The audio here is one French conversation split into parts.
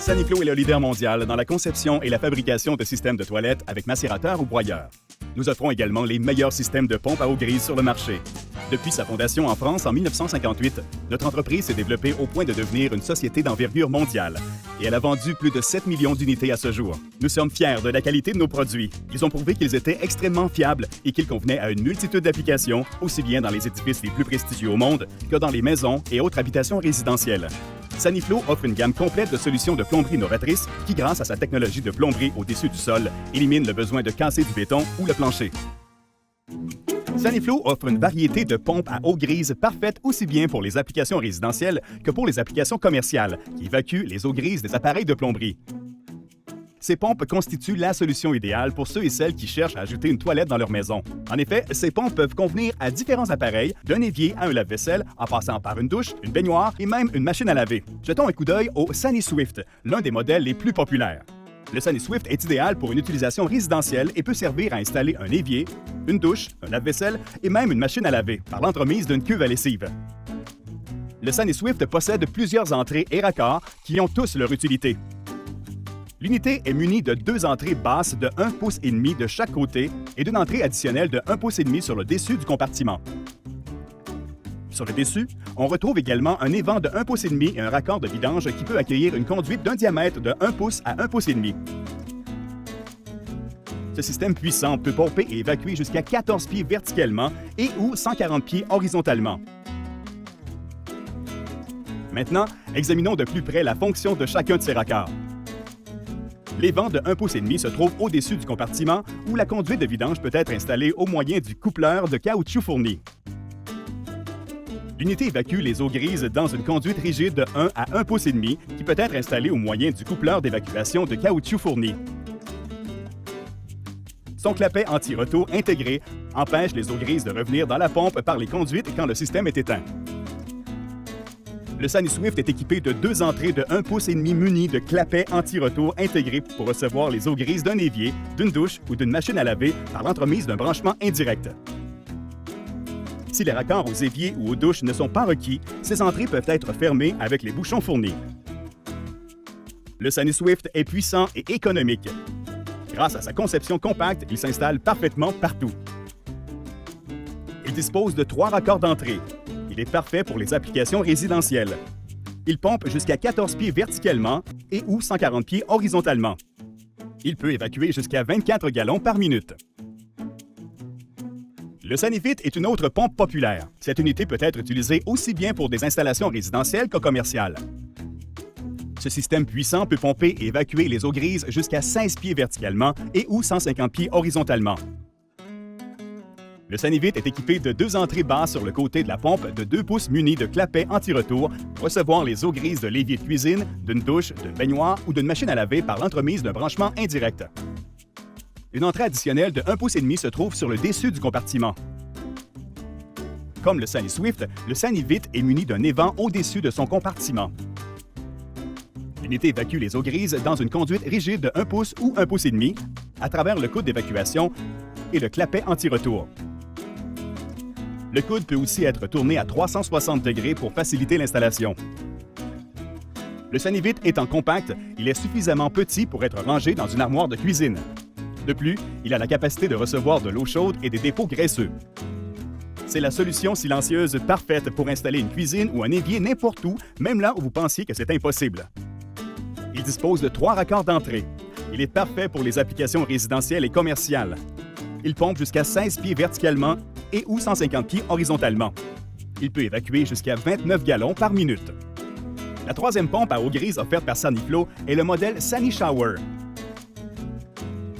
Saniflo est le leader mondial dans la conception et la fabrication de systèmes de toilettes avec macérateur ou broyeur. Nous offrons également les meilleurs systèmes de pompes à eau grise sur le marché. Depuis sa fondation en France en 1958, notre entreprise s'est développée au point de devenir une société d'envergure mondiale et elle a vendu plus de 7 millions d'unités à ce jour. Nous sommes fiers de la qualité de nos produits. Ils ont prouvé qu'ils étaient extrêmement fiables et qu'ils convenaient à une multitude d'applications, aussi bien dans les édifices les plus prestigieux au monde que dans les maisons et autres habitations résidentielles. Saniflo offre une gamme complète de solutions de plomberie novatrices qui, grâce à sa technologie de plomberie au-dessus du sol, élimine le besoin de casser du béton ou le plancher. Saniflo offre une variété de pompes à eau grise parfaites aussi bien pour les applications résidentielles que pour les applications commerciales, qui évacuent les eaux grises des appareils de plomberie. Ces pompes constituent la solution idéale pour ceux et celles qui cherchent à ajouter une toilette dans leur maison. En effet, ces pompes peuvent convenir à différents appareils, d'un évier à un lave-vaisselle, en passant par une douche, une baignoire et même une machine à laver. Jetons un coup d'œil au SaniSwift, l'un des modèles les plus populaires. Le SaniSwift est idéal pour une utilisation résidentielle et peut servir à installer un évier, une douche, un lave-vaisselle et même une machine à laver par l'entremise d'une cuve à lessive. Le SaniSwift possède plusieurs entrées et raccords qui ont tous leur utilité. L'unité est munie de 2 entrées basses de 1,5 pouce de chaque côté et d'une entrée additionnelle de 1,5 pouce sur le dessus du compartiment. Sur le dessus, on retrouve également un évent de 1,5 pouce et un raccord de vidange qui peut accueillir une conduite d'un diamètre de 1 pouce à 1,5 pouce. Ce système puissant peut pomper et évacuer jusqu'à 14 pieds verticalement et ou 140 pieds horizontalement. Maintenant, examinons de plus près la fonction de chacun de ces raccords. L'évent de 1,5 pouce se trouve au-dessus du compartiment où la conduite de vidange peut être installée au moyen du coupleur de caoutchouc fourni. L'unité évacue les eaux grises dans une conduite rigide de 1 à 1,5 pouce qui peut être installée au moyen du coupleur d'évacuation de caoutchouc fourni. Son clapet anti-retour intégré empêche les eaux grises de revenir dans la pompe par les conduites quand le système est éteint. Le SaniSwift est équipé de 2 entrées de 1,5 pouce munies de clapets anti-retour intégrés pour recevoir les eaux grises d'un évier, d'une douche ou d'une machine à laver par l'entremise d'un branchement indirect. Si les raccords aux éviers ou aux douches ne sont pas requis, ces entrées peuvent être fermées avec les bouchons fournis. Le SaniSwift est puissant et économique. Grâce à sa conception compacte, il s'installe parfaitement partout. Il dispose de 3 raccords d'entrée. Il est parfait pour les applications résidentielles. Il pompe jusqu'à 14 pieds verticalement et ou 140 pieds horizontalement. Il peut évacuer jusqu'à 24 gallons par minute. Le SaniFit est une autre pompe populaire. Cette unité peut être utilisée aussi bien pour des installations résidentielles que commerciales. Ce système puissant peut pomper et évacuer les eaux grises jusqu'à 16 pieds verticalement et ou 150 pieds horizontalement. Le SaniVit est équipé de 2 entrées basses sur le côté de la pompe de 2 pouces munies de clapets anti-retour pour recevoir les eaux grises de l'évier de cuisine, d'une douche, d'une baignoire ou d'une machine à laver par l'entremise d'un branchement indirect. Une entrée additionnelle de 1,5 pouce se trouve sur le dessus du compartiment. Comme le SaniSwift, le SaniVit est muni d'un évent au-dessus de son compartiment. L'unité évacue les eaux grises dans une conduite rigide de 1 pouce ou 1,5 pouce à travers le coude d'évacuation et le clapet anti-retour. Le coude peut aussi être tourné à 360 degrés pour faciliter l'installation. Le SaniVit étant compact, il est suffisamment petit pour être rangé dans une armoire de cuisine. De plus, il a la capacité de recevoir de l'eau chaude et des dépôts graisseux. C'est la solution silencieuse parfaite pour installer une cuisine ou un évier n'importe où, même là où vous pensiez que c'est impossible. Il dispose de 3 raccords d'entrée. Il est parfait pour les applications résidentielles et commerciales. Il pompe jusqu'à 16 pieds verticalement et ou 150 pieds horizontalement. Il peut évacuer jusqu'à 29 gallons par minute. La 3e pompe à eau grise offerte par Saniflo est le modèle SaniShower.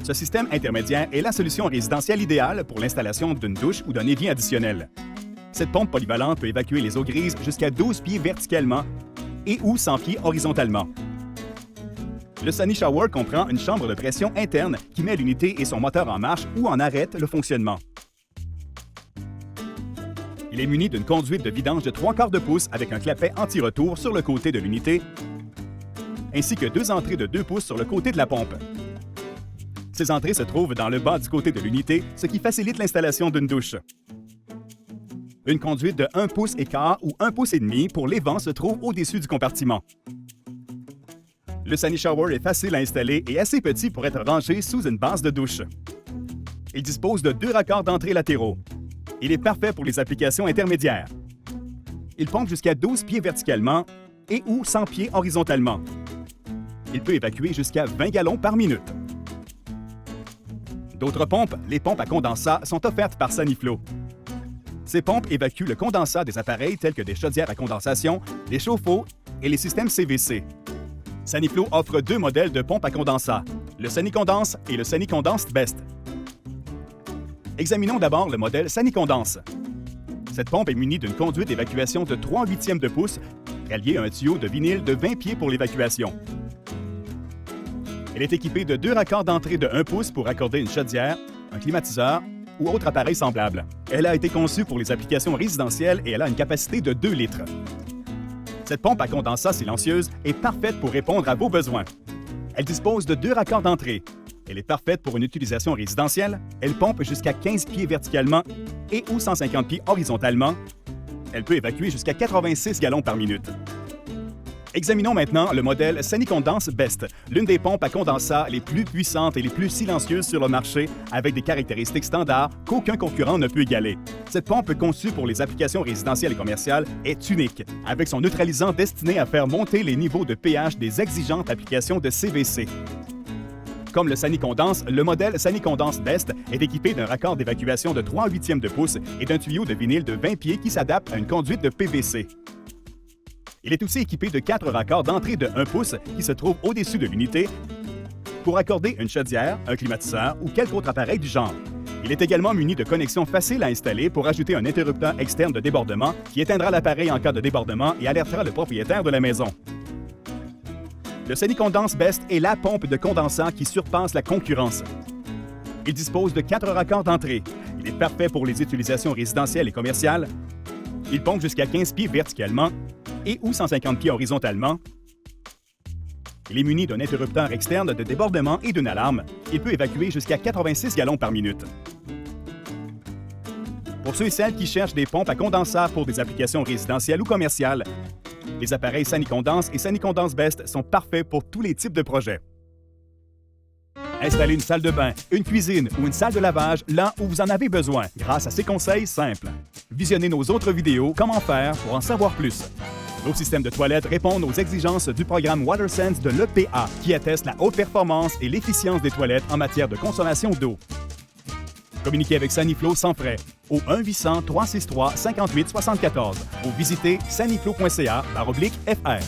Ce système intermédiaire est la solution résidentielle idéale pour l'installation d'une douche ou d'un évier additionnel. Cette pompe polyvalente peut évacuer les eaux grises jusqu'à 12 pieds verticalement et ou 100 pieds horizontalement. Le SaniShower comprend une chambre de pression interne qui met l'unité et son moteur en marche ou en arrête le fonctionnement. Il est muni d'une conduite de vidange de 3/4 de pouce avec un clapet anti-retour sur le côté de l'unité, ainsi que 2 entrées de 2 pouces sur le côté de la pompe. Ces entrées se trouvent dans le bas du côté de l'unité, ce qui facilite l'installation d'une douche. Une conduite de 1,5 pouces ou 1,5 pouces pour l'évent se trouve au-dessus du compartiment. Le Sunny Shower est facile à installer et assez petit pour être rangé sous une base de douche. Il dispose de 2 raccords d'entrée latéraux. Il est parfait pour les applications intermédiaires. Il pompe jusqu'à 12 pieds verticalement et ou 100 pieds horizontalement. Il peut évacuer jusqu'à 20 gallons par minute. D'autres pompes, les pompes à condensat, sont offertes par Saniflo. Ces pompes évacuent le condensat des appareils tels que des chaudières à condensation, des chauffe-eau et les systèmes CVC. Saniflo offre 2 modèles de pompes à condensat, le Sanicondense et le Sanicondense Best. Examinons d'abord le modèle Sanicondense. Cette pompe est munie d'une conduite d'évacuation de 3/8 de pouce reliée à un tuyau de vinyle de 20 pieds pour l'évacuation. Elle est équipée de 2 raccords d'entrée de 1 pouce pour accorder une chaudière, un climatiseur ou autre appareil semblable. Elle a été conçue pour les applications résidentielles et elle a une capacité de 2 litres. Cette pompe à condensat silencieuse est parfaite pour répondre à vos besoins. Elle dispose de 2 raccords d'entrée. Elle est parfaite pour une utilisation résidentielle. Elle pompe jusqu'à 15 pieds verticalement et ou 150 pieds horizontalement. Elle peut évacuer jusqu'à 86 gallons par minute. Examinons maintenant le modèle Sanicondense Best, l'une des pompes à condensat les plus puissantes et les plus silencieuses sur le marché, avec des caractéristiques standards qu'aucun concurrent ne peut égaler. Cette pompe conçue pour les applications résidentielles et commerciales est unique, avec son neutralisant destiné à faire monter les niveaux de pH des exigeantes applications de CVC. Comme le Sanicondense, le modèle Sanicondense Best est équipé d'un raccord d'évacuation de 3/8 de pouce et d'un tuyau de vinyle de 20 pieds qui s'adapte à une conduite de PVC. Il est aussi équipé de 4 raccords d'entrée de 1 pouce qui se trouvent au-dessus de l'unité pour accorder une chaudière, un climatiseur ou quelque autre appareil du genre. Il est également muni de connexions faciles à installer pour ajouter un interrupteur externe de débordement qui éteindra l'appareil en cas de débordement et alertera le propriétaire de la maison. Le Sanicondense Best est la pompe de condensat qui surpasse la concurrence. Il dispose de 4 raccords d'entrée. Il est parfait pour les utilisations résidentielles et commerciales. Il pompe jusqu'à 15 pieds verticalement et ou 150 pieds horizontalement. Il est muni d'un interrupteur externe de débordement et d'une alarme. Il peut évacuer jusqu'à 86 gallons par minute. Pour ceux et celles qui cherchent des pompes à condensat pour des applications résidentielles ou commerciales, les appareils Sanicondense et Sanicondense Best sont parfaits pour tous les types de projets. Installez une salle de bain, une cuisine ou une salle de lavage là où vous en avez besoin grâce à ces conseils simples. Visionnez nos autres vidéos Comment faire pour en savoir plus. Nos systèmes de toilettes répondent aux exigences du programme WaterSense de l'EPA qui atteste la haute performance et l'efficience des toilettes en matière de consommation d'eau. Communiquez avec Saniflo sans frais au 1-800-363-5874 ou visitez saniflo.ca/fr.